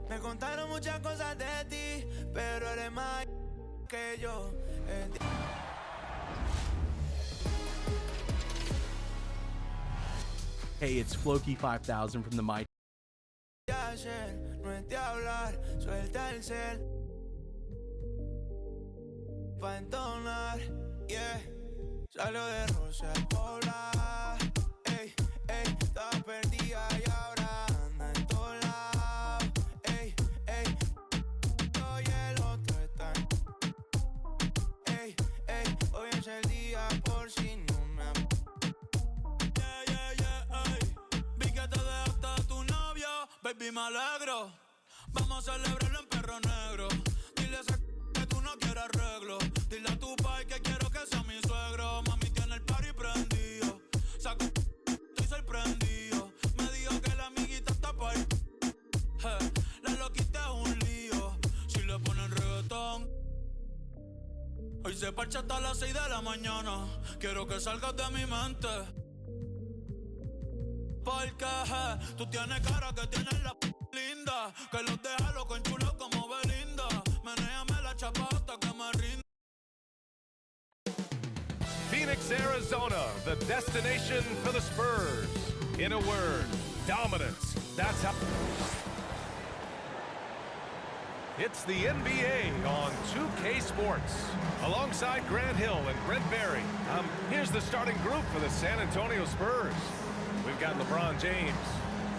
Me contaron muchas cosas de ti, pero eres más que yo. Hey, it's Floki 5000 from the My. No es de hablar, suelta el cel pa' entonar, yeah. Salió de Rosa al Pobla, ey, ey, estaba perdida y ahora anda en todos lados, ey, ey. Hoy el otro está, ey, ey. Hoy es el día por si no me... Yeah, yeah, yeah, ey. Vi que te dejaste de tu novio, baby, me alegro. Vamos a celebrarlo en perro negro. Dile a ese que tú no quieres arreglo. Dile a tu pai que quiero que sea mi suegro. Mami tiene el party prendido. Saco, estoy sorprendido. Me dijo que la amiguita está pa' ahí. La loquita es un lío. Si le ponen reggaetón. Hoy se parcha hasta las 6 de la mañana. Quiero que salgas de mi mente. Porque tú tienes cara que tienes la linda, que los deja loco en chulo como Belinda. Menéame la chapata que me rinda. Phoenix, Arizona, the destination for the Spurs. In a word, dominance. That's how... It's the NBA on 2K Sports. Alongside Grant Hill and Brent Barry, here's the starting group for the San Antonio Spurs. We've got LeBron James.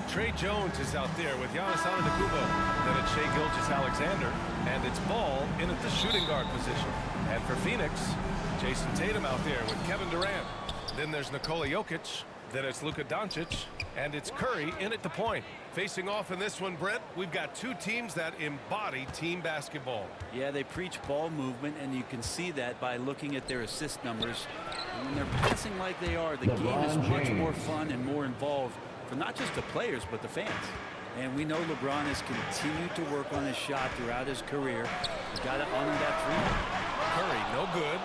Trey Jones is out there with Giannis Antetokounmpo. Then it's Shai Gilgeous-Alexander, and it's Ball in at the shooting guard position. And for Phoenix, Jason Tatum out there with Kevin Durant. Then there's Nikola Jokic. Then it's Luka Doncic, and it's Curry in at the point. Facing off in this one, Brent, we've got two teams that embody team basketball. Yeah, they preach ball movement, and you can see that by looking at their assist numbers. And when they're passing like they are, the game is much more fun and more involved for not just the players, but the fans. And we know LeBron has continued to work on his shot throughout his career. He's got it on him that three. Curry, no good.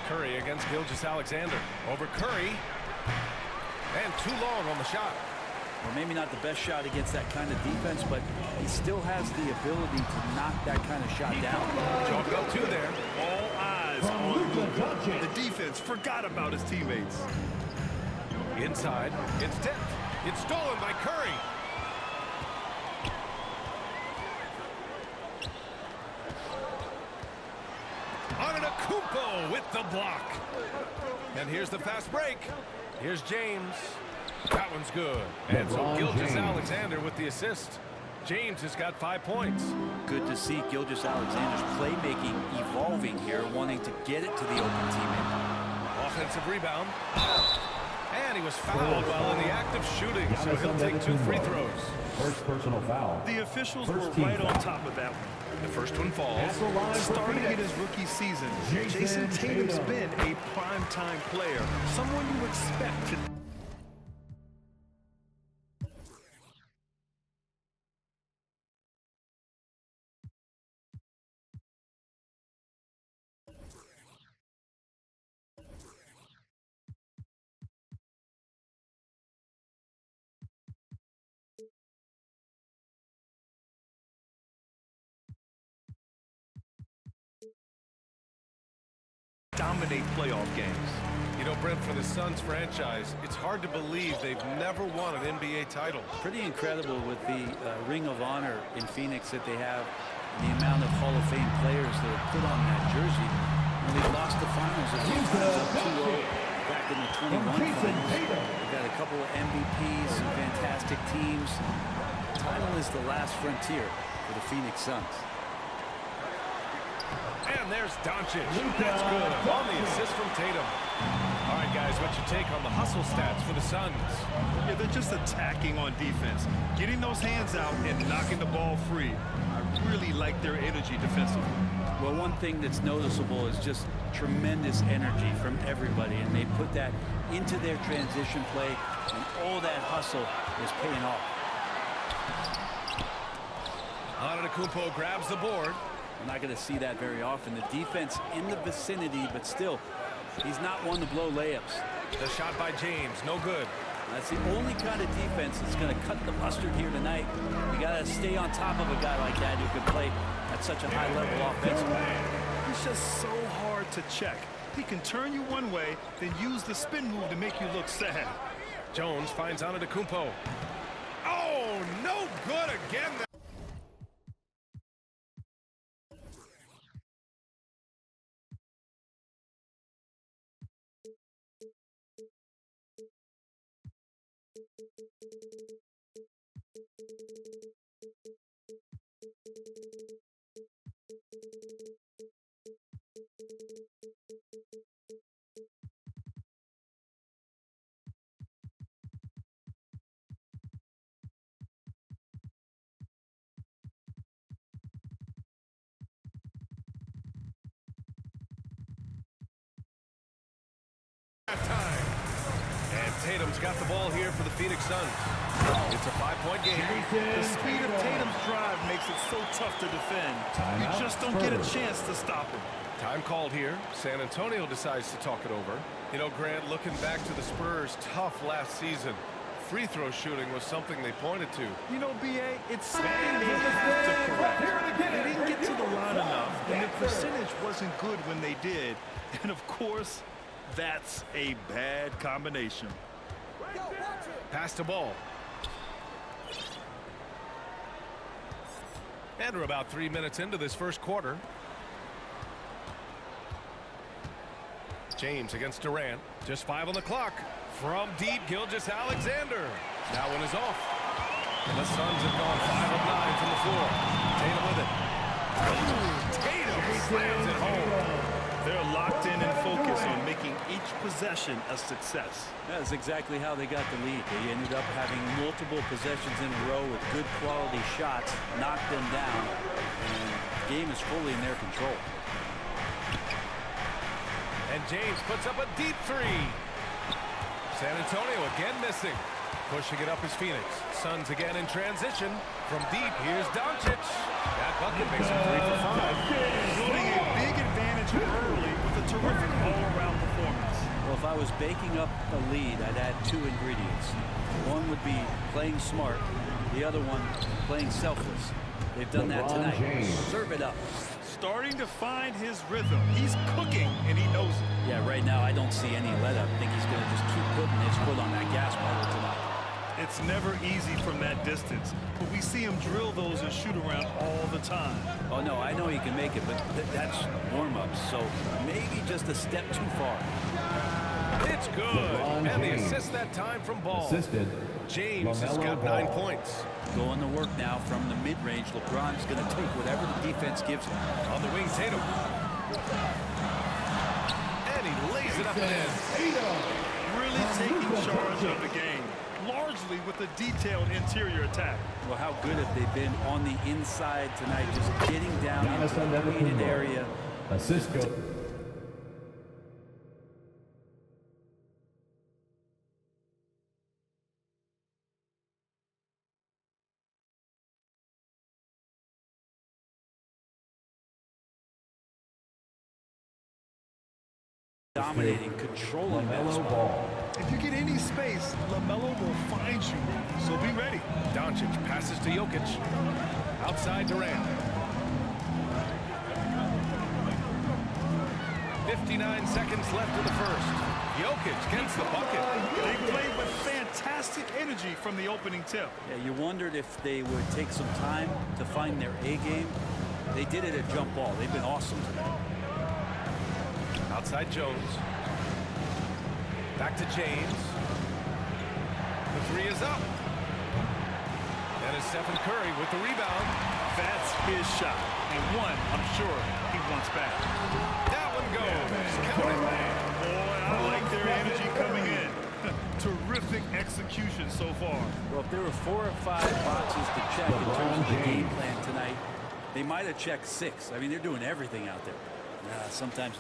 Curry against Gilgeous-Alexander. Over Curry. And too long on the shot. Well, maybe not the best shot against that kind of defense, but he still has the ability to knock that kind of shot down. Chalk up two there. All eyes on Luka. The defense forgot about his teammates. Inside. It's tipped. It's stolen by Curry. Antetokounmpo with the block. And here's the fast break. Here's James. That one's good. And so Gilgeous-Alexander with the assist. James has got 5 points. Good to see Gilgeous-Alexander's playmaking evolving here, wanting to get it to the open teammate. Offensive rebound. And he was fouled while in the act of shooting, so he'll take 2 free throws. First personal foul. The officials were right on top of that one. The first one falls. Starting in his rookie season, Jason Tatum's been a prime-time player, someone you expect to... dominate playoff games. You know, Brent, for the Suns franchise, it's hard to believe they've never won an NBA title. Pretty incredible with the Ring of Honor in Phoenix that they have, and the amount of Hall of Fame players that are put on that jersey. And they've lost the finals a few times, up 2-0 back in the 21 finals. They've got a couple of MVPs, some fantastic teams. The title is the last frontier for the Phoenix Suns. And there's Doncic. That's good. On the assist from Tatum. All right, guys, what's your take on the hustle stats for the Suns? Yeah, they're just attacking on defense, getting those hands out and knocking the ball free. I really like their energy defensively. Well, one thing that's noticeable is just tremendous energy from everybody, and they put that into their transition play, and all that hustle is paying off. Antetokounmpo grabs the board. We're not going to see that very often. The defense in the vicinity, but still, He's not one to blow layups. The shot by James, no good. That's the only kind of defense that's going to cut the mustard here tonight. You got to stay on top of a guy like that who can play at such a high level offensively. He's just so hard to check. He can turn you one way, then use the spin move to make you look sad. Jones finds Antetokounmpo. Oh, no good again. Time. And Tatum's got the ball here for the Phoenix Suns. It's a 5-point game. The speed of Tatum's drive makes it so tough to defend. You just don't get a chance to stop him. Time called here. San Antonio decides to talk it over. You know, Grant, looking back to the Spurs' tough last season, free throw shooting was something they pointed to. You know, B.A., it's something they have to correct. They didn't get to the line enough, and the percentage wasn't good when they did. And, of course, that's a bad combination. Pass the ball. And we're about 3 minutes into this first quarter. James against Durant. Just 5 on the clock. From deep, Gilgeous-Alexander. That one is off. And the Suns have gone 5 of 9 from the floor. Tatum with it. Ooh, Tatum slams it home. They're locked in and focused on making each possession a success. That's exactly how they got the lead. They ended up having multiple possessions in a row with good quality shots, knocked them down, and the game is fully in their control. And James puts up a deep three. San Antonio again missing. Pushing it up is Phoenix. Suns again in transition. From deep, here's Doncic. That bucket makes it 3 for 5. Building a big advantage early with a terrific all-around performance. Well, if I was baking up a lead, I'd add 2 ingredients. One would be playing smart. The other one, playing selfless. They've done that tonight. Serve it up. Starting to find his rhythm. He's cooking, and he knows it. Yeah, right now I don't see any let-up. I think he's going to just keep putting his foot on that gas pedal tonight. It's never easy from that distance, but we see him drill those and shoot around all the time. Oh, no, I know he can make it, but that's warm-ups, so maybe just a step too far. It's good. And the assist that time from Ball. Assisted. James has got 9 points. Going to work now from the mid-range. LeBron's going to take whatever the defense gives him. On the wing, Tatum. And he lays it up and in. Really taking charge of the game, largely with a detailed interior attack. Well, how good have they been on the inside tonight, just getting down into the created area. Assist. Dominating, controlling that spot. If you get any space, LaMelo will find you, so be ready. Doncic passes to Jokic. Outside Durant. 59 seconds left in the first. Jokic gets the bucket. They played with fantastic energy from the opening tip. Yeah, you wondered if they would take some time to find their A game. They did it at jump ball. They've been awesome tonight. Outside Jones. Back to James. The three is up. And it's Stephen Curry with the rebound. That's his shot, and one I'm sure he wants back. That one goes. Count it. Boy, I like their energy coming in. Terrific execution so far. Well, if there were 4 or 5 boxes to check in terms of the game plan tonight, they might have checked 6. I mean, they're doing everything out there. Sometimes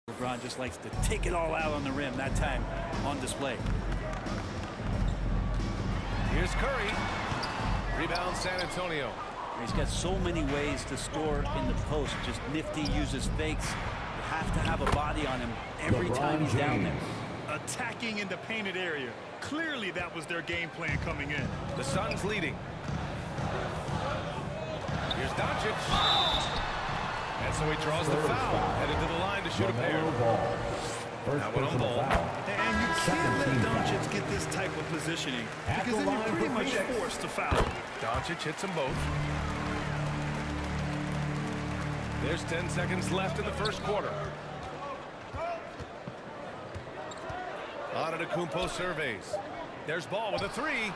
LeBron just likes to take it all out on the rim, that time on display. Here's Curry. Rebound San Antonio. He's got so many ways to score in the post. Just nifty, uses fakes. You have to have a body on him every time he's down there. Attacking in the painted area. Clearly that was their game plan coming in. The Suns leading. Here's Doncic. And so he draws the foul. Headed to the line to shoot a pair. First one on personal ball. foul. And you can't let Doncic get this type of positioning because then you're pretty much forced to foul. Doncic hits them both. There's 10 seconds left in the first quarter. Antetokounmpo surveys. There's Ball with a three.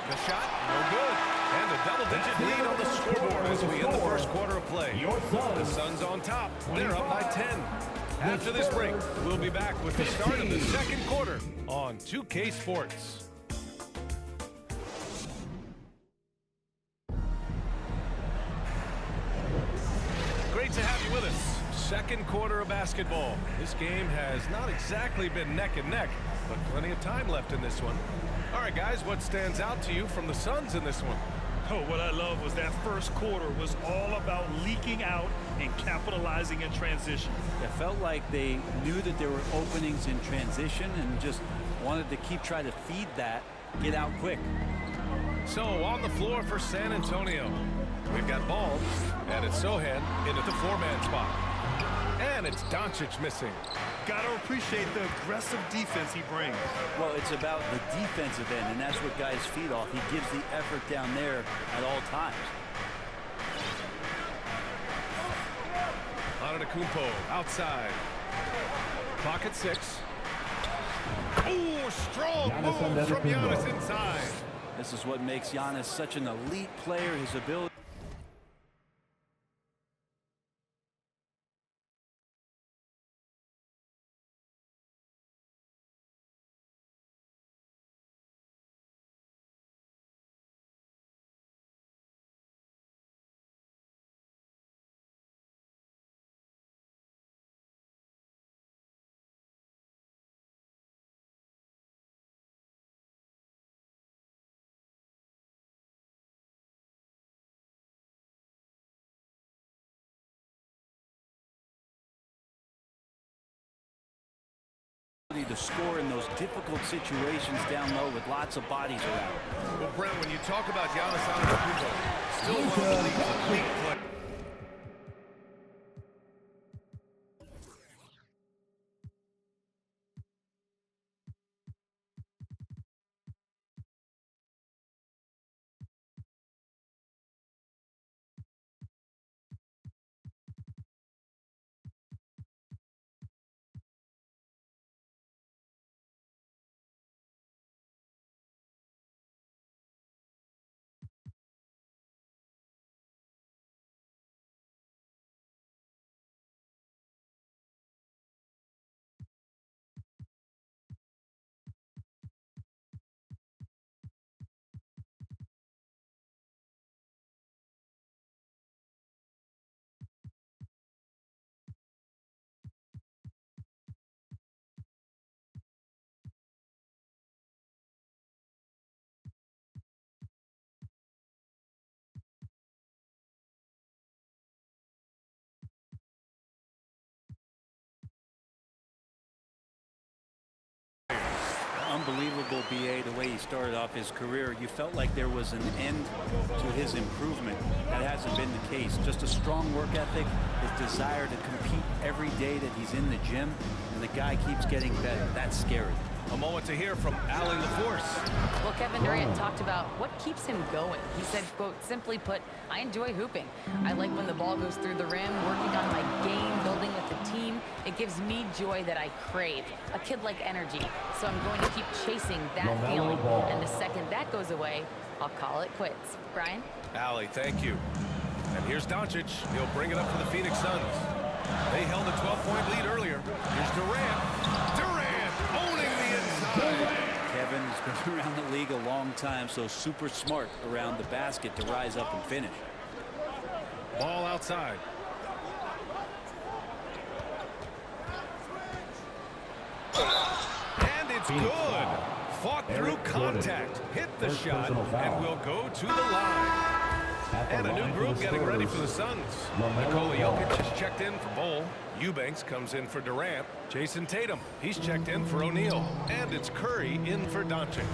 The shot, no good. And a double-digit lead on the scoreboard as we end the first quarter of play. The Suns on top. They're up by 10. After this break, we'll be back with the start of the second quarter on 2K Sports. Great to have you with us. Second quarter of basketball. This game has not exactly been neck and neck, but plenty of time left in this one. All right, guys, what stands out to you from the Suns in this one? Oh, what I love was that first quarter was all about leaking out and capitalizing in transition. It felt like they knew that there were openings in transition and just wanted to keep trying to feed that, get out quick. So on the floor for San Antonio, we've got Ball, and it's Sohan in at the four-man spot. And it's Doncic missing. Got to appreciate the aggressive defense he brings. Well, it's about the defensive end, and that's what guys feed off. He gives the effort down there at all times. Antetokounmpo outside. Clock at 6. Ooh, strong move from Giannis inside. This is what makes Giannis such an elite player, his ability. To score in those difficult situations down low with lots of bodies around. Well, Brent, when you talk about Giannis Antetokounmpo, still one of the league's elite players. Unbelievable, BA, the way he started off his career. You felt like there was an end to his improvement. That hasn't been the case. Just a strong work ethic, his desire to compete every day that he's in the gym, and the guy keeps getting better. That's scary. A moment to hear from Allie LaForce. Well, Kevin Durant talked about what keeps him going. He said, quote, simply put, I enjoy hooping. I like when the ball goes through the rim, working on my game, building with the team. It gives me joy that I crave, a kid-like energy. So I'm going to keep chasing that feeling. And the second that goes away, I'll call it quits. Brian? Allie, thank you. And here's Doncic. He'll bring it up for the Phoenix Suns. They held a 12-point lead earlier. Here's Durant. Durant owning the inside. Kevin's Been around the league a long time, so super smart around the basket to rise up and finish. Ball outside. And it's good. Fought through contact, hit the shot, and will go to the line. And a new group getting ready for the Suns. Nikola Jokic is checked in for Bol. Eubanks comes in for Durant. Jason Tatum, he's checked in for O'Neal. And it's Curry in for Doncic.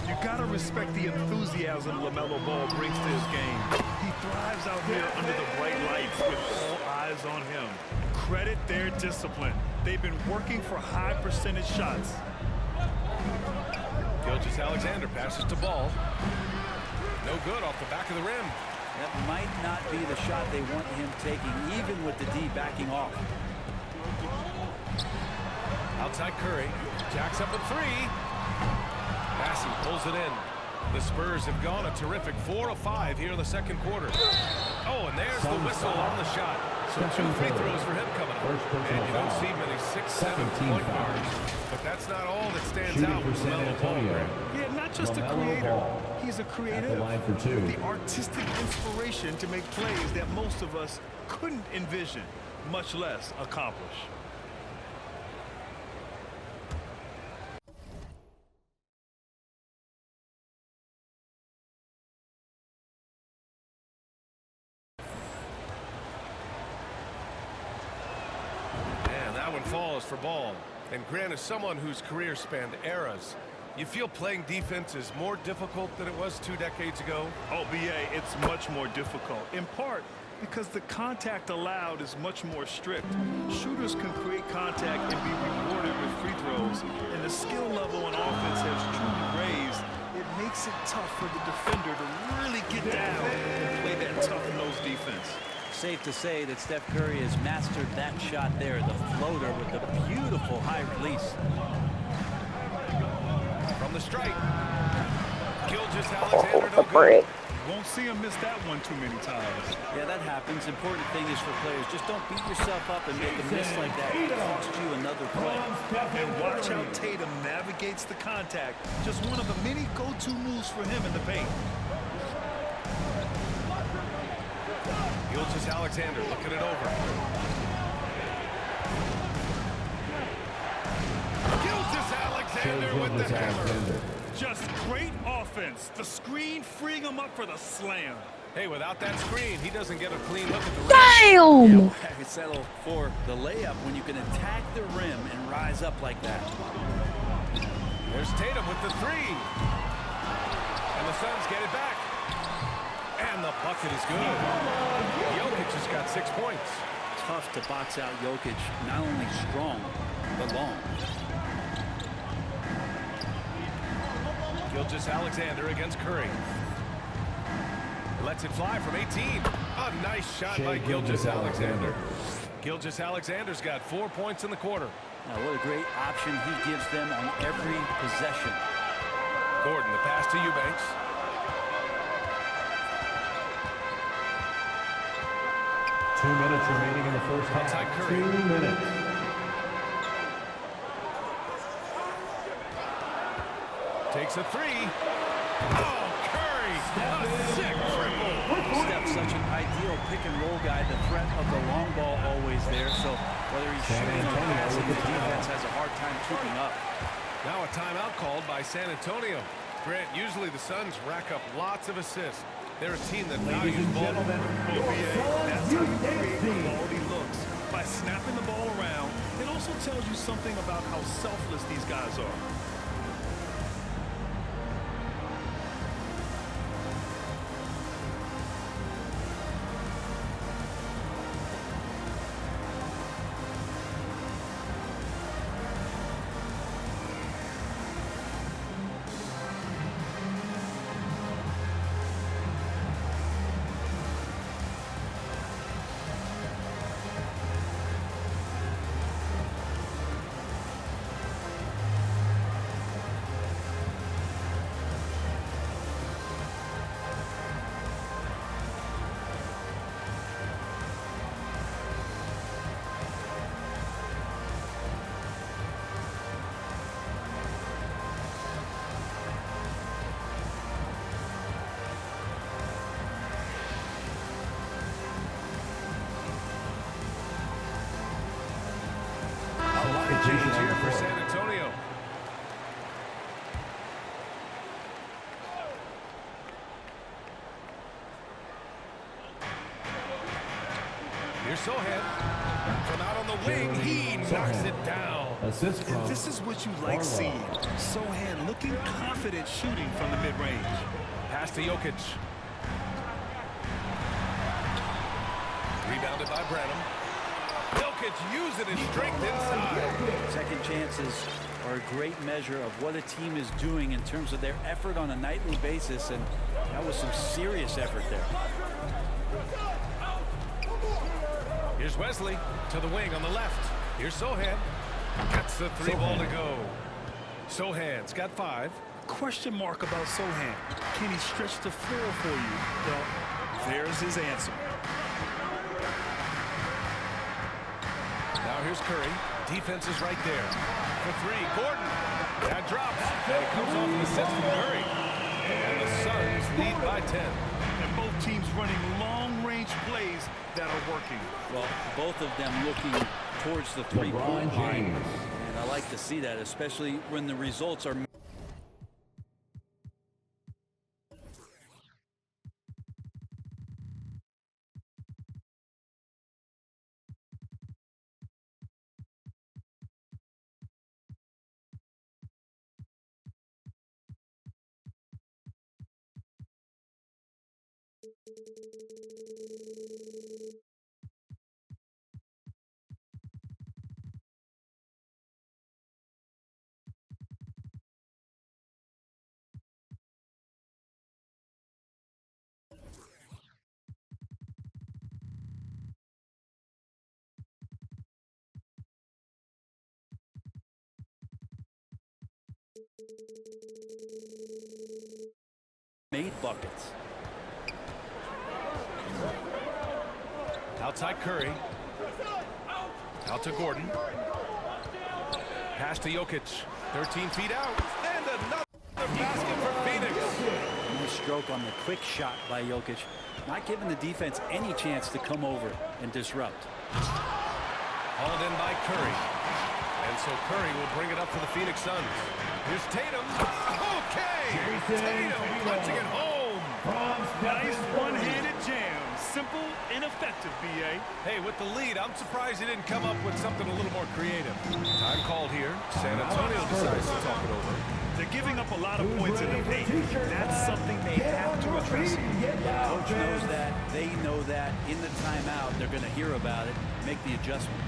You gotta respect the enthusiasm LaMelo Ball brings to his game. He thrives out here under the bright lights with all eyes on him. Credit their discipline. They've been working for high percentage shots. Gilgeous-Alexander passes to Ball. No good off the back of the rim. That might not be the shot they want him taking, even with the D backing off. Outside Curry. Jacks up a three. Massey pulls it in. The Spurs have gone a terrific 4 of 5 here in the second quarter. Oh, and there's the whistle on the shot. So 2 free throws for him coming up. And you don't see many 6-7 point guards. But that's not all that stands out with LaMelo Ball. Yeah, not just a creator. He's a creative. The artistic inspiration to make plays that most of us couldn't envision, much less accomplish. Falls for Ball. And Grant, is someone whose career spanned eras, you feel playing defense is more difficult than it was 2 decades ago? Oh, B.A., it's much more difficult, in part because the contact allowed is much more strict. Shooters can create contact and be rewarded with free throws, and the skill level on offense has truly raised. It makes it tough for the defender to really get down and play that tough-nosed defense. Safe to say that Steph Curry has mastered that shot there, the floater with the beautiful high release. From the strike, Gilgeous-Alexander no good. Won't see him miss that one too many times. Yeah, that happens. Important thing is for players, just don't beat yourself up and make a miss like that. It cost you another play. And watch how Tatum navigates the contact. Just one of the many go-to moves for him in the paint. Gilgeous-Alexander looking it over. Gilgeous-Alexander with the hammer. Just great offense. The screen freeing him up for the slam. Hey, without that screen, he doesn't get a clean look at the rim. Damn! Yeah, I could settle for the layup when you can attack the rim and rise up like that. There's Tatum with the three. And the Suns get it back. And the bucket is good. Jokic has got 6 points. Tough to box out Jokic, not only strong, but long. Gilgeous-Alexander against Curry. Lets it fly from 18. A nice shot by Gilgeous-Alexander. Gilgeous-Alexander's got 4 points in the quarter. Now, what a great option he gives them on every possession. Gordon, the pass to Eubanks. Two minutes remaining in the first half. Outside Curry. 2 minutes. Takes a three. Oh, Curry! A sick triple. Steph's such an ideal pick-and-roll guy. The threat of the long ball always there. So whether he's shooting or passing, the defense has a hard time keeping up. Now a timeout called by San Antonio. Grant, usually the Suns rack up lots of assists. They're a team that values ball. That's how you create quality looks. By snapping the ball around, it also tells you something about how selfless these guys are. Here's Sohan. From out on the wing, he knocks it down. Assist from And this is what you like seeing. Sohan looking confident shooting from the mid-range. Pass to Jokic. Rebounded by Branham. Jokic using his strength inside. Second chances are a great measure of what a team is doing in terms of their effort on a nightly basis, and that was some serious effort there. Here's Wesley to the wing on the left. Here's Sohan. Gets the three ball to go. Sohan's got 5. Question mark about Sohan. Can he stretch the floor for you? Well, there's his answer. Now here's Curry. Defense is right there. For 3, Gordon. That drops. And it comes off an assist from Curry. And the Suns lead by 10. And both teams running long-range plays that are working. Well, both of them looking towards the three-point line. And I like to see that, especially when the results are... made buckets. Outside Curry. Out to Gordon. Pass to Jokic. 13 feet out. And another basket for Phoenix. Nice stroke on the quick shot by Jokic. Not giving the defense any chance to come over and disrupt. Hauled in by Curry. And so Curry will bring it up for the Phoenix Suns. Here's Tatum. Okay! Tatum punching it home. Nice one-handed jam. Simple and effective, B.A. Hey, with the lead, I'm surprised he didn't come up with something a little more creative. Time called here. San Antonio decides to talk it over. They're giving up a lot of points in the paint. That's something they have to address here. Coach knows that. They know that. In the timeout, they're going to hear about it, make the adjustment.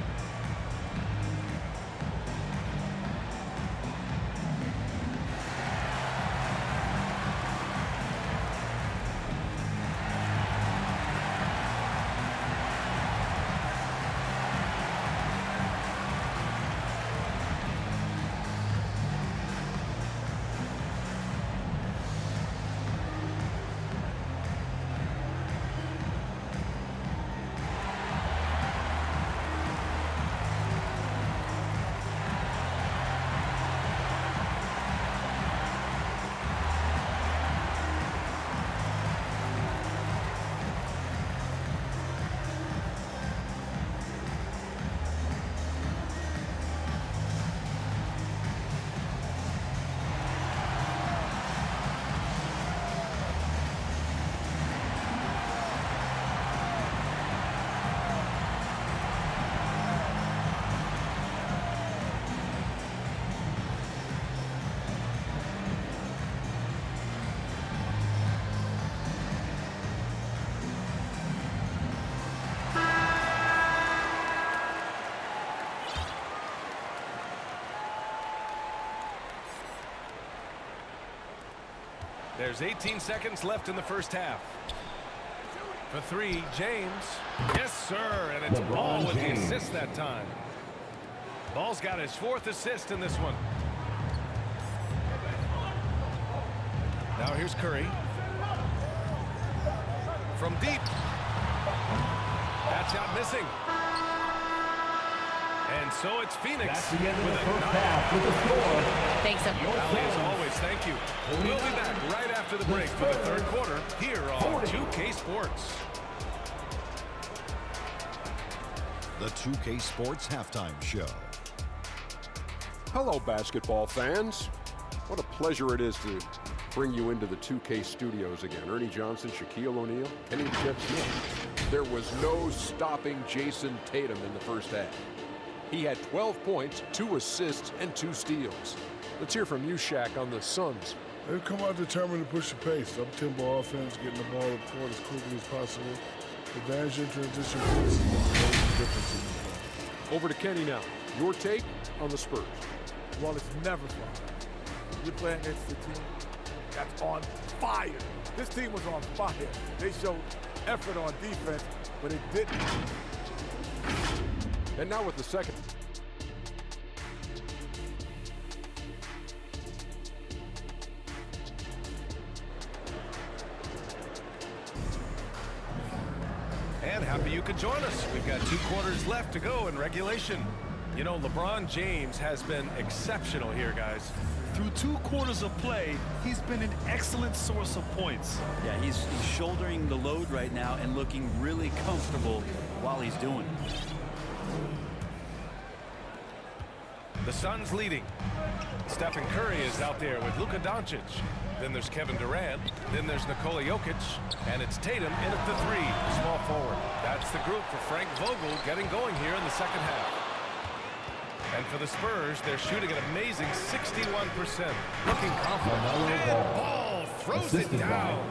There's 18 seconds left in the first half. For 3, James. Yes, sir. And it's Ball with the assist that time. Ball's got his 4th assist in this one. Now here's Curry. From deep. That shot missing. And so it's Phoenix That's the end of with the a first 9. half with the score. Thanks, Allie, as always, thank you. We'll be back right after the break for the third quarter here on 2K Sports. The 2K Sports Halftime Show. Hello, basketball fans. What a pleasure it is to bring you into the 2K studios again. Ernie Johnson, Shaquille O'Neal, Kenny Jet Smith. There was no stopping Jason Tatum in the first half. He had 12 points, 2 assists, and 2 steals. Let's hear from you, Shaq, on the Suns. They've come out determined to push the pace. Up-tempo offense, getting the ball up court as quickly as possible. Advantage in transition plays differences. Over to Kenny now. Your take on the Spurs. Well, it's never fun. You're playing against a team that's on fire. This team was on fire. They showed effort on defense, but it didn't. And now with the second. And happy you could join us. We've got 2 quarters left to go in regulation. You know, LeBron James has been exceptional here, guys. Through 2 quarters of play, he's been an excellent source of points. Yeah, he's shouldering the load right now and looking really comfortable while he's doing it. The Suns leading. Stephen Curry is out there with Luka Doncic. Then there's Kevin Durant. Then there's Nikola Jokic. And it's Tatum in at the 3, small forward. That's the group for Frank Vogel getting going here in the second half. And for the Spurs, they're shooting an amazing 61%. Looking confident. And Ball throws it down.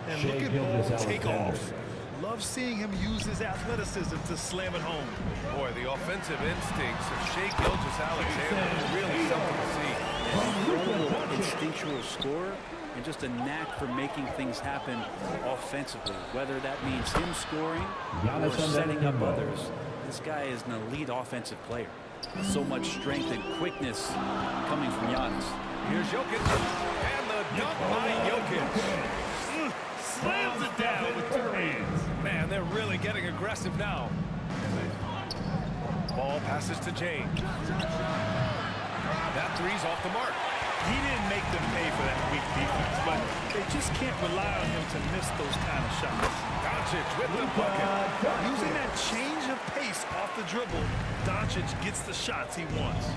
And look at Ball take off. Love seeing him use his athleticism to slam it home. Boy, the offensive instincts of Shai Gilgeous-Alexander is really something to see. Incredible instinctual scorer and just a knack for making things happen offensively. Whether that means him scoring or setting up others, this guy is an elite offensive player. So much strength and quickness coming from Giannis. Here's Jokic, and the dunk by Jokic. Slams it down with 2 hands. Man, they're really getting aggressive now. Ball passes to James. That 3's off the mark. He didn't make them pay for that weak defense, but they just can't rely on him to miss those kind of shots. Doncic with the bucket. Using that change of pace off the dribble, Doncic gets the shots he wants.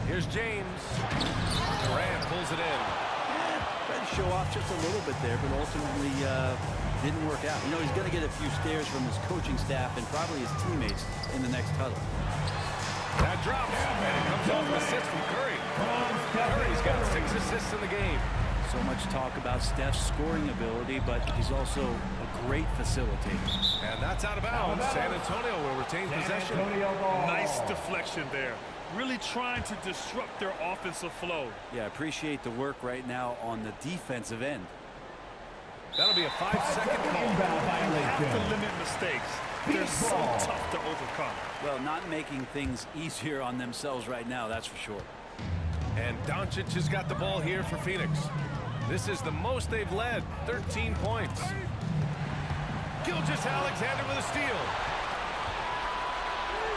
Here's James. Durant pulls it in. Tried to show off just a little bit there, but ultimately didn't work out. You know, he's going to get a few stares from his coaching staff and probably his teammates in the next huddle. That drops, and it comes off an assist from Curry. Curry's got 6 assists in the game. So much talk about Steph's scoring ability, but he's also a great facilitator. And that's out of bounds. San Antonio will retain possession. Nice deflection there. Really trying to disrupt their offensive flow. Yeah, appreciate the work right now on the defensive end. That'll be a 5-second call. You have to limit mistakes. They're so tough to overcome. Well, not making things easier on themselves right now, that's for sure. And Doncic has got the ball here for Phoenix. This is the most they've led, 13 points. Gilgeous-Alexander with a steal.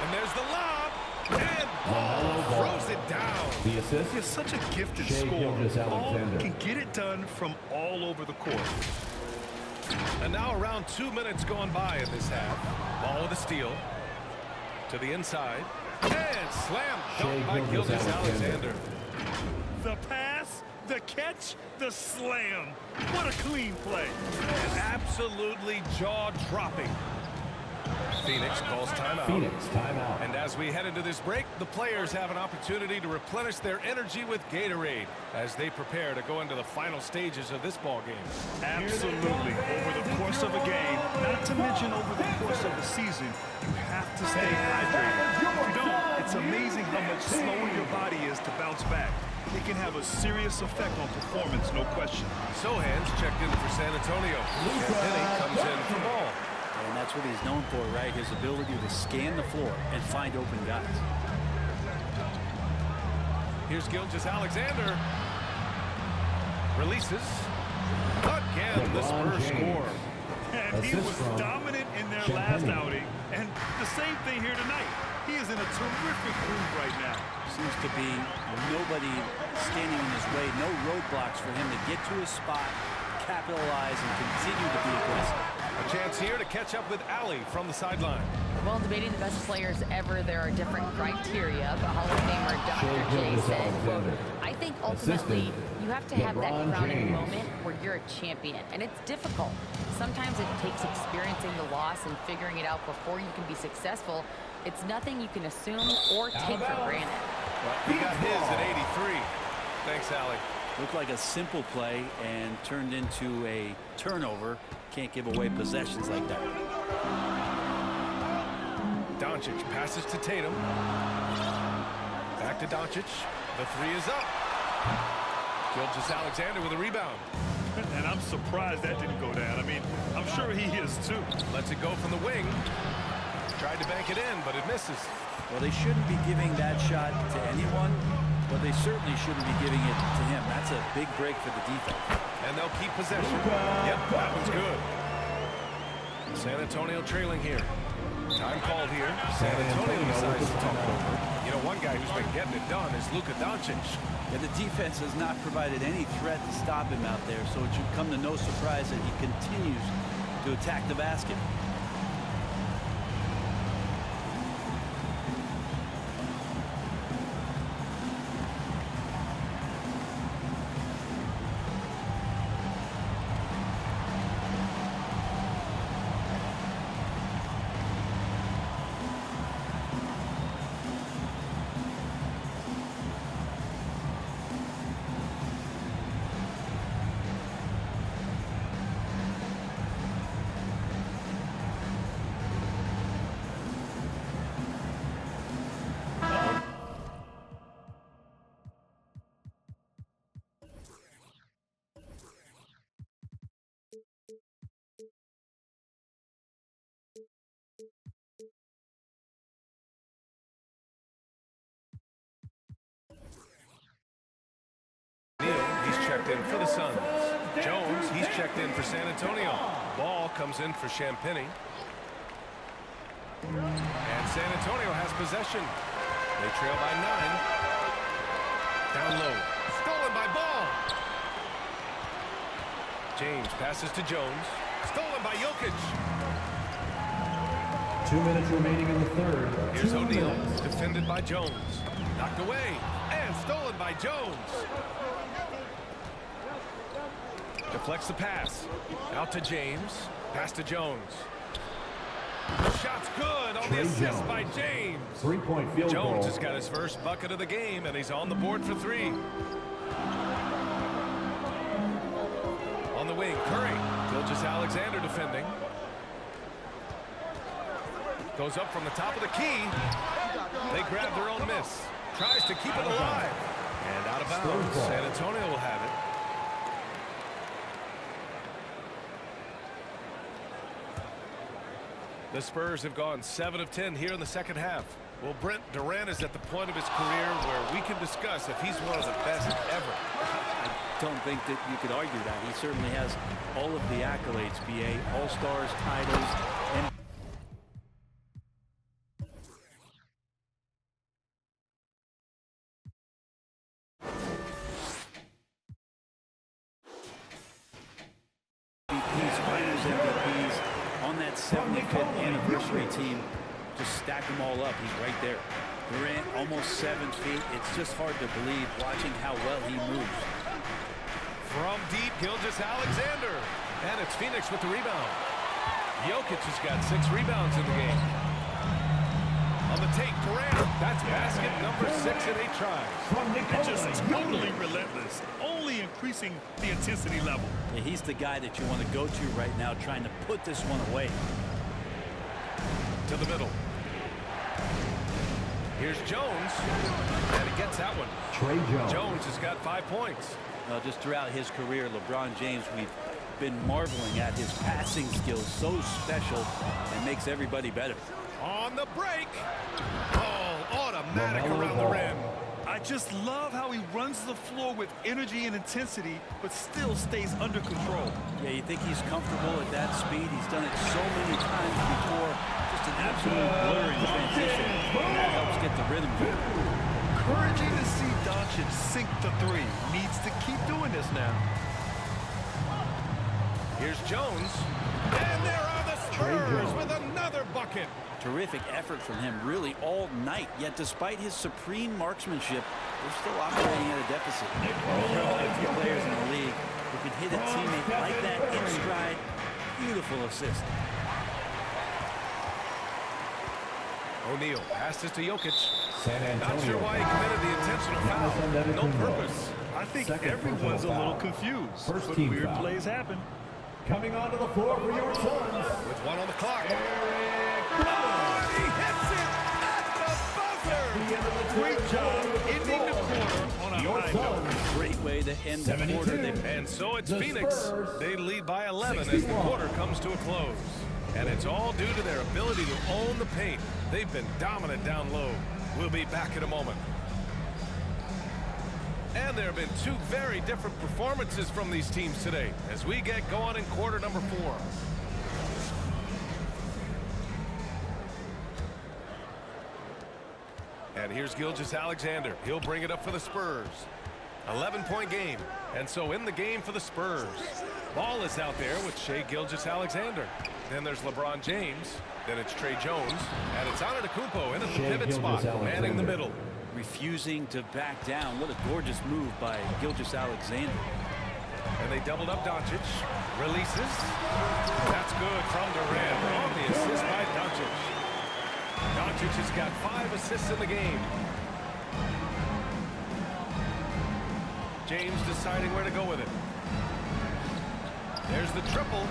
And there's the lob. And Ball throws it down. The assist. He's such a gifted Shai scorer. Ball Gilgeous-Alexander can get it done from all over the court. And now around 2 minutes going by in this half. Ball with a steal. To the inside. And slam dunk by Gilgeous-Alexander. The pass, the catch, the slam. What a clean play. Absolutely jaw-dropping. Phoenix calls timeout. Phoenix timeout. And as we head into this break, the players have an opportunity to replenish their energy with Gatorade as they prepare to go into the final stages of this ball game. Absolutely. Over the course of a game, not to mention over the course of a season, you have to stay hydrated. If you don't, it's amazing how much slower your body is to bounce back. It can have a serious effect on performance, no question. Sohan's checked in for San Antonio. And Penny comes in for Ball. And that's what he's known for, right? His ability to scan the floor and find open guys. Here's Gilgeous-Alexander. Releases. Again, the Spurs score. And he was dominant in their last outing. And the same thing here tonight. He is in a terrific groove right now. Seems to be nobody standing in his way. No roadblocks for him to get to his spot, capitalize, and continue to be aggressive. A chance here to catch up with Allie from the sideline. Well, debating the best players ever, there are different criteria, but Hall of Famer Dr. J said, quote, I think ultimately you have to have that crowning moment where you're a champion, and it's difficult. Sometimes it takes experiencing the loss and figuring it out before you can be successful. It's nothing you can assume or take for granted. Well, he got his at 83. Thanks, Allie. Looked like a simple play and turned into a turnover. Can't give away possessions like that. Doncic passes to Tatum. Back to Doncic. The three is up. Gilgeous-Alexander with a rebound. And I'm surprised that didn't go down. I mean, I'm sure he is too. Lets it go from the wing. Tried to bank it in, but it misses. Well, they shouldn't be giving that shot to anyone, but they certainly shouldn't be giving it to him. That's a big break for the defense. And they'll keep possession. Yep, that one's good. San Antonio trailing here. Time called here. San Antonio decides to talk over. You know, one guy who's been getting it done is Luka Doncic. Yeah, the defense has not provided any threat to stop him out there, so it should come to no surprise that he continues to attack the basket. He's checked in for the Suns. Jones, he's checked in for San Antonio. Ball comes in for Champagnie. And San Antonio has possession. They trail by 9. Down low. Stolen by Ball. James passes to Jones. Stolen by Jokic. 2 minutes remaining in the third. Here's O'Neal. Defended by Jones. Knocked away. And stolen by Jones. Deflects the pass. Out to James. Pass to Jones. Shot's good on the assist by James. 3-point field goal. Jones has got his first bucket of the game, and he's on the board for 3. On the wing, Curry. Gilgeous-Alexander defending. Goes up from the top of the key. They grab their own miss. Tries to keep it alive. And out of bounds. San Antonio will have it. The Spurs have gone 7 of 10 here in the second half. Well, Brent, Durant is at the point of his career where we can discuss if he's one of the best ever. I don't think that you could argue that. He certainly has all of the accolades, BA, All-Stars, titles, and Finals MVPs on that 75th anniversary team. Just stack them all up. He's right there. Durant, almost 7 feet. It's just hard to believe watching how well he moves. From deep, Gilgeous-Alexander. And it's Phoenix with the rebound. Jokic has got 6 rebounds in the game. On the take, Durant. That's basket number 6 in 8 tries. And just totally relentless, only increasing the intensity level. Yeah, he's the guy that you want to go to right now, trying to put this one away. To the middle. Here's Jones. And he gets that one. Trey Jones. Jones has got 5 points. Just throughout his career, LeBron James, we've been marveling at his passing skills. So special and makes everybody better. On the break. Oh, automatic around the rim. I just love how he runs the floor with energy and intensity, but still stays under control. Yeah, you think he's comfortable at that speed? He's done it so many times before. Just an absolute blur in transition. And that helps get the rhythm going. Encouraging to see Doncic sink the 3. Needs to keep doing this now. Here's Jones. And there are the Spurs with another bucket. Terrific effort from him really all night. Yet despite his supreme marksmanship, they're still operating at a deficit. There are only a few players in the league who can hit a teammate like that in stride. Beautiful assist. O'Neal passes to Jokic. San Antonio. Not sure why he committed the intentional foul. No purpose. I think Second everyone's a personal little foul. confused. First but team weird foul. plays happen. Coming onto the floor for your Suns. With one on the clock. Eric Oh, he hits it at the buzzer. Great job ending the quarter on a Your high note. Suns. Great way to end the 72. quarter. They And so it's The Phoenix. Spurs, They lead by 11 as the 61. quarter comes to a close. And it's all due to their ability to own the paint. They've been dominant down low. We'll be back in a moment. And there have been two very different performances from these teams today as we get going in quarter number 4. And here's Gilgeous-Alexander. He'll bring it up for the Spurs. 11-point game. And so in the game for the Spurs. Ball is out there with Shai Gilgeous-Alexander. Then there's LeBron James. Then it's Trey Jones. And it's Antetokounmpo in at the Shai pivot spot, manning the Gilgeous-Alexander. middle. refusing to back down. What a gorgeous move by Gilgeous-Alexander. And they doubled up Doncic. Releases. That's good from Durant on the assist by Doncic. Doncic has got 5 assists in the game. James deciding where to go with it. There's the triple.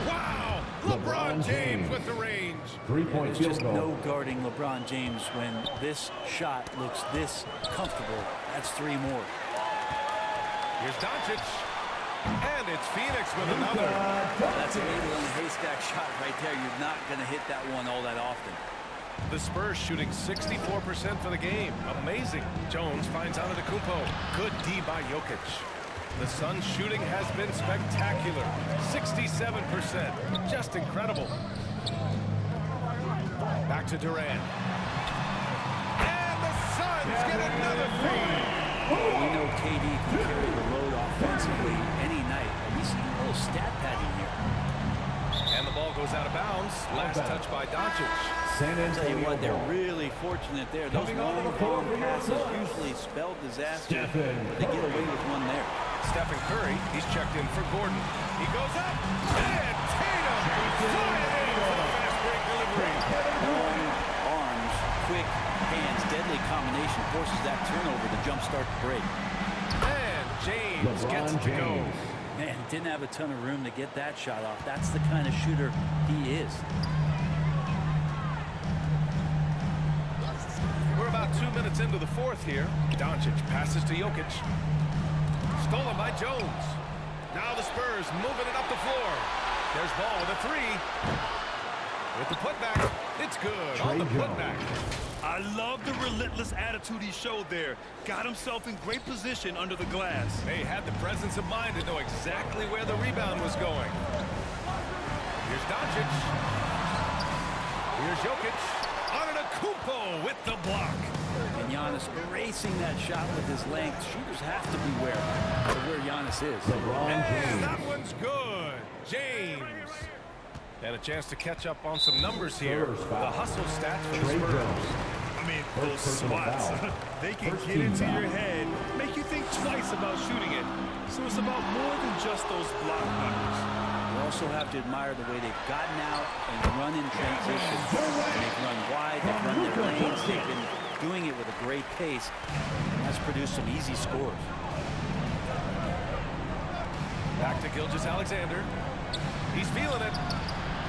Wow! LeBron James with the range. Three-point There's field just goal. no guarding LeBron James when this shot looks this comfortable. That's 3 more. Here's Doncic. And it's Phoenix with another. That's a needle in a haystack shot right there. You're not going to hit that one all that often. The Spurs shooting 64% for the game. Amazing. Jones finds Antetokounmpo. Good D by Jokic. The Suns' shooting has been spectacular. 67%. Just incredible. Back to Durant. And the Suns get another feed. We know KD can carry the load offensively any night. And we see a little stat padding here. And the ball goes out of bounds. Last touch by Doncic. San I'll tell you Antonio what, they're ball. really fortunate there. Those Coming onto long the floor bomb for your passes Suns. usually spell disaster. Stephen They get away with one there. Stephen Curry, he's checked in for Gordon. He goes up, and Tatum flying in for the fast break delivery. Long arms, quick hands, deadly combination forces that turnover to jumpstart the break. And James gets it to go. Man, didn't have a ton of room to get that shot off. That's the kind of shooter he is. We're about 2 minutes into the fourth here. Doncic passes to Jokic. Stolen by Jones. Now the Spurs moving it up the floor. There's Ball with a 3. With the putback, it's good on the putback. I love the relentless attitude he showed there. Got himself in great position under the glass. They had the presence of mind to know exactly where the rebound was going. Here's Doncic. Here's Jokic. Antetokounmpo with the block. And Giannis erasing that shot with his length. Shooters have to beware of where Giannis is. And that one's good. James. And a chance to catch up on some numbers here. The hustle stats for the Spurs. I mean, First those personal spots, foul. they can First get team into foul. your head, make you think twice about shooting it. So it's about more than just those block numbers. You also have to admire the way they've gotten out and run in transition. They've run wide, they've run their lanes, they've been doing it with a great pace. And that's produced some easy scores. Back to Gilgeous-Alexander. He's feeling it.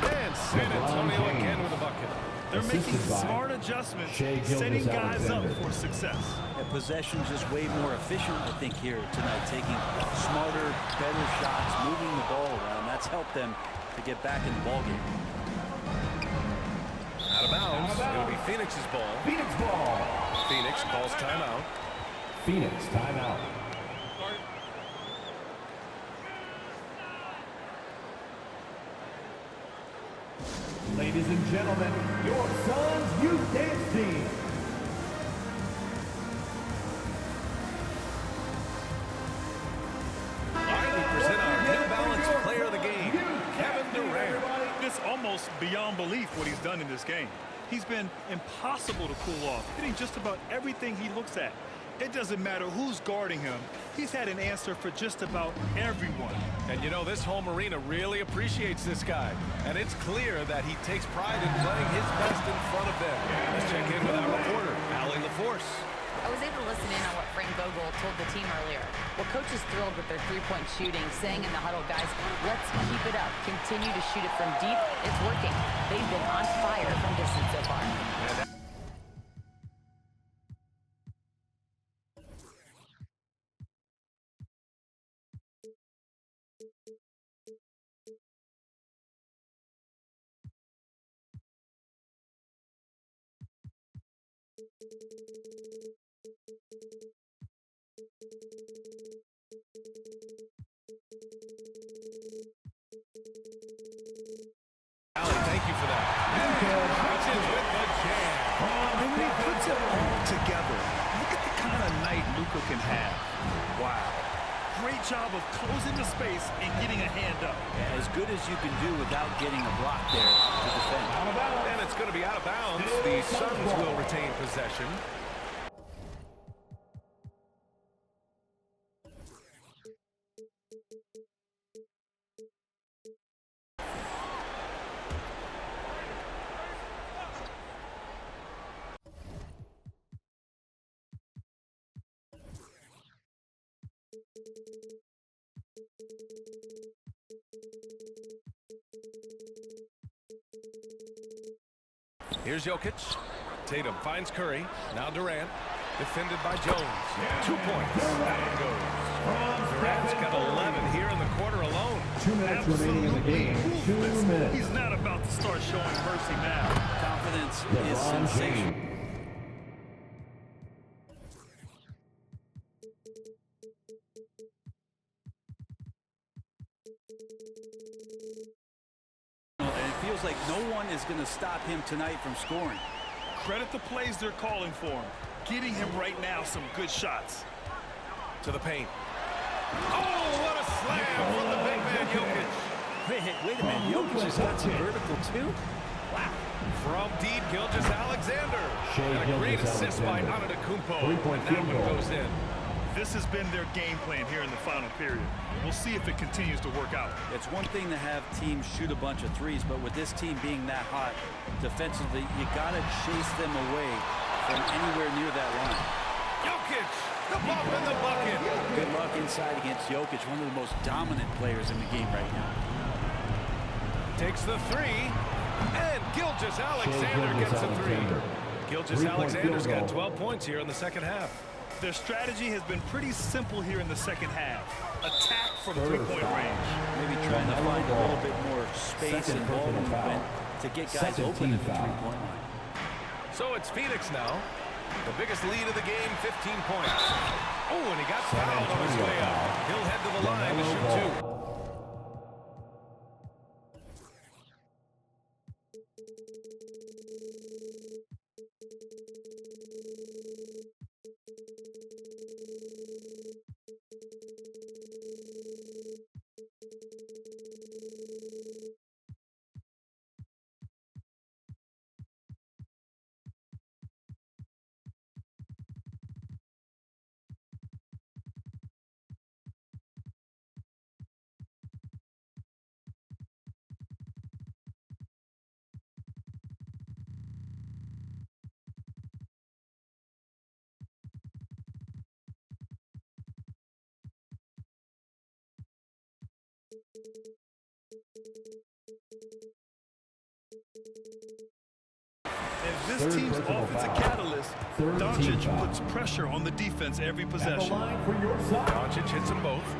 And San Antonio again with a bucket. They're making Assisted by smart adjustments, Shai setting guys up Gilgeous-Alexander. for success. And possession just way more efficient, I think, here tonight. Taking smarter, better shots, moving the ball around. That's helped them to get back in the ballgame. Out of bounds. It'll be Phoenix's ball. Phoenix ball. Phoenix calls timeout. Phoenix timeout. Ladies and gentlemen, your Suns Youth Dance Team. We present our New Balance Player of the Game, Kevin Durant. It's almost beyond belief what he's done. done in this game. He's been impossible to cool off, hitting just about everything he looks at. It doesn't matter who's guarding him. He's had an answer for just about everyone. And you know, this home arena really appreciates this guy. And it's clear that he takes pride in playing his best in front of them. Let's check in with our reporter, Allie LaForce. I was able to listen in on what Frank Vogel told the team earlier. Well, coach is thrilled with their three-point shooting, saying in the huddle, guys, let's keep it up. Continue to shoot it from deep. It's working. They've been on fire from distance so far. Allie, thank you for that. And Hodges with the jam. And when he puts it all together, look at the kind of night Luka can have. Wow. Great job of closing the space and getting a hand up. Yeah, as good as you can do without getting a block there to defend. And it's going to be out of bounds. The Suns will retain possession. Here's Jokic. Tatum finds Curry. Now Durant. Defended by Jones. 2 points. Down it goes. Durant's got 11 here in the quarter alone. 2 minutes remaining in the game. 2 minutes. He's not about to start showing mercy now. Confidence is sensational. Feels like no one is going to stop him tonight from scoring. Credit the plays they're calling for him. Getting him right now some good shots. To the paint. Oh, what a slam from the big man, Jokic. Wait a minute. Jokic has got some vertical, too? Wow. From deep, Gilgeous-Alexander. And a great assist by Antetokounmpo. And that one goes in. This has been their game plan here in the final period. We'll see if it continues to work out. It's one thing to have teams shoot a bunch of threes, but with this team being that hot defensively, you got to chase them away from anywhere near that line. Jokic, the bump in the bucket. Good luck inside against Jokic, one of the most dominant players in the game right now. Takes the three, and Gilgeous-Alexander gets a three. Gilgeous-Alexander's got 12 points here in the second half. Their strategy has been pretty simple here in the second half. Attack from three-point range. Maybe trying to find a little bit more space and ball movement to get guys open at the three-point line. So it's Phoenix now. The biggest lead of the game, 15 points. Oh, and he got fouled on his way up. He'll head to the line to shoot 2. As this team's offensive catalyst, Doncic puts pressure on the defense every possession. Doncic hits them both.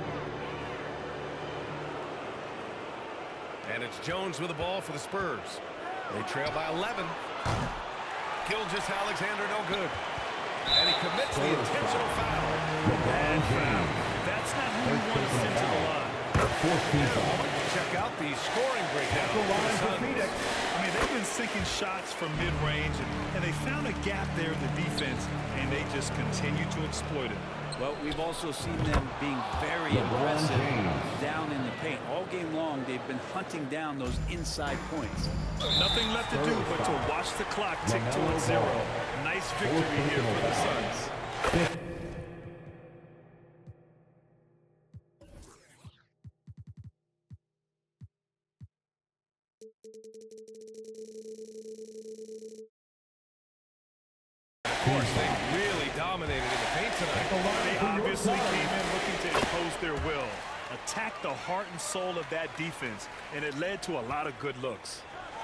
And it's Jones with the ball for the Spurs. They trail by 11. Gilgeous-Alexander no good. And he commits the intentional foul. Bad foul. That's not who you want to send to the line. Check out the scoring breakdown for the Suns. I mean, they've been sinking shots from mid-range, and they found a gap there in the defense, and they just continue to exploit it. Well, we've also seen them being very aggressive down in the paint. All game long, they've been hunting down those inside points. Nothing left to do but to watch the clock tick towards 0. Nice victory here for the Suns. Of course, they really dominated in the paint tonight. They obviously came in looking to impose their will, attack the heart and soul of that defense, and it led to a lot of good looks.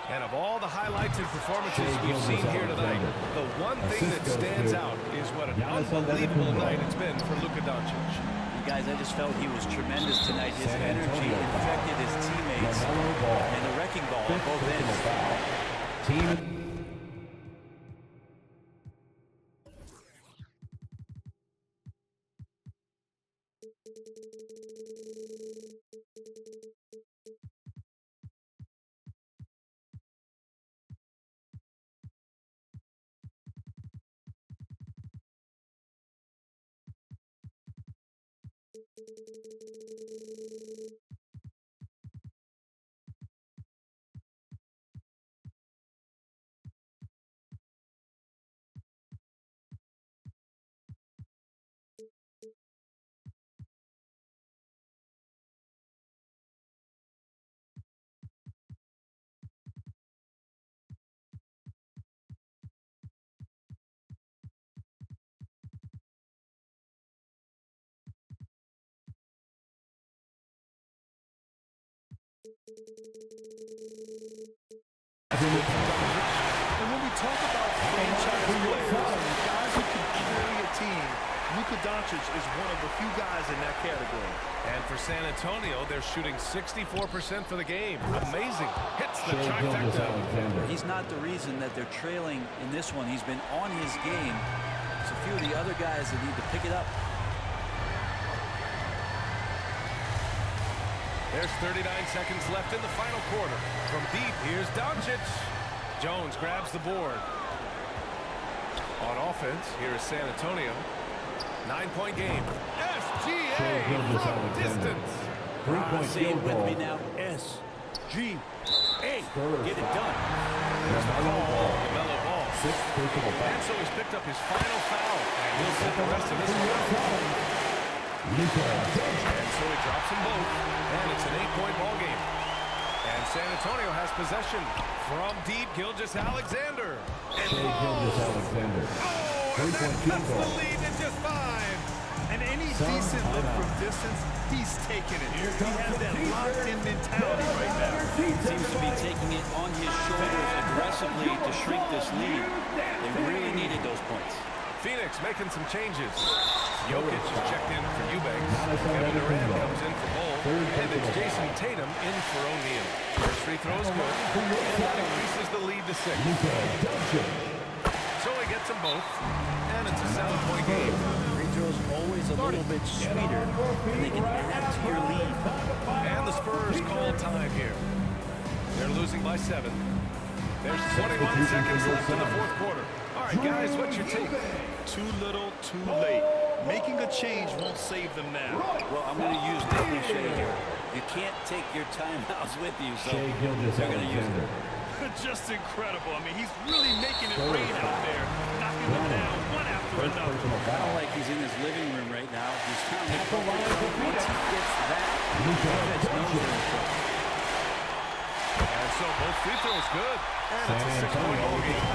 And of all the highlights and performances we've seen here tonight, the one thing that stands out is what an unbelievable night it's been for Luka Doncic. Guys, I just felt he was tremendous tonight. His energy infected his teammates, and the wrecking ball on both ends. And when we talk about franchise players, guys who can carry a team, Luka Doncic is one of the few guys in that category. And for San Antonio, they're shooting 64% for the game. Amazing. Hits the trifecta. He's not the reason that they're trailing in this one. He's been on his game. It's a few of the other guys that need to pick it up. There's 39 seconds left in the final quarter. From deep, here's Doncic. Jones grabs the board. On offense, here is San Antonio. 9-point game. SGA from distance. Say it with me now. SGA. Get it done. There's the call. LaMelo Ball. And so he's picked up his final foul. And he'll sit the rest of this one. And so he drops them both, and it's an 8-point ball game. And San Antonio has possession from deep. Gilgeous-Alexander. And and that cuts the lead to just 5. And any decent look from distance, he's taking it. He has that locked-in mentality right now. Seems to be taking it on his shoulders aggressively to shrink this lead. They really needed those points. Phoenix making some changes. Jokic is checked in for Eubanks. Kevin Durant comes in for Bull. And it's Jason Tatum in for O'Neal. First free throw is good. And that increases the lead to 6. So he gets them both. And it's a 7-point game. Free throws always a little bit sweeter. And they can add to your lead. And the Spurs call time here. They're losing by 7. There's 21 seconds left in the fourth quarter. All right, guys, what's your take? Too little, too late. Making a change won't save them now. Well, I'm going to use the cliche here. You can't take your timeouts with you, so they're going to use it. Just incredible. I mean, he's really making it rain out there, knocking them down one after another. Kind of like he's in his living room right now. He's counting. Once he gets that, defense knows they're in trouble. And so both free throws good. And it's a 6-point ball game.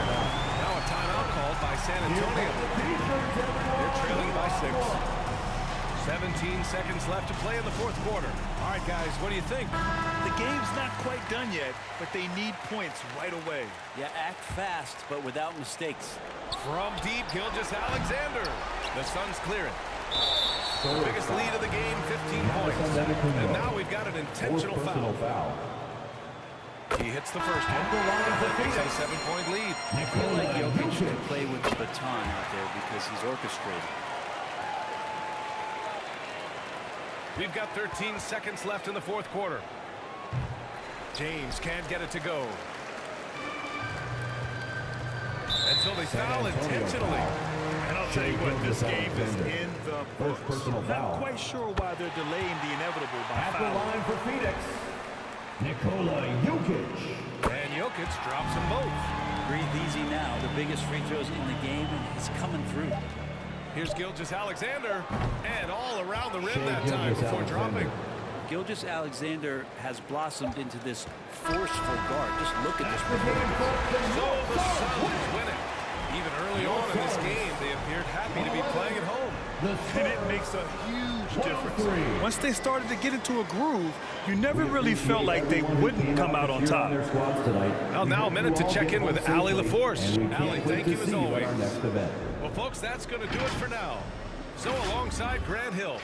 Now a timeout called by San Antonio. They're trailing by 6. 17 seconds left to play in the fourth quarter. All right, guys, what do you think? The game's not quite done yet, but they need points right away. Yeah, act fast, but without mistakes. From deep, Gilgeous-Alexander. The Suns clear it. The biggest lead of the game, 15 points. And now we've got an intentional foul. He hits the first one. That makes it a 7-point lead. I feel like Jokic can play with the baton out there because he's orchestrating. We've got 13 seconds left in the fourth quarter. James can't get it to go. And so they foul intentionally. And I'll tell you what, this game is in the books. Not quite sure why they're delaying the inevitable by At the fouling. line for Phoenix, Nikola Jokic. And Jokic drops them both. Breathe easy now. The biggest free throws in the game, and he's coming through. Here's Gilgeous-Alexander. And all around the rim that time before dropping. Gilgeous-Alexander has blossomed into this forceful guard. Just look at this performance. So the Suns win it. Even early on in this game, they appeared happy to be playing at home. And it makes a huge difference. Once they started to get into a groove, you never really felt like they wouldn't come out on top. Well, now a minute to check in with Allie LaForce. Allie, thank you as always. Well, folks, that's going to do it for now. So alongside Grant Hill,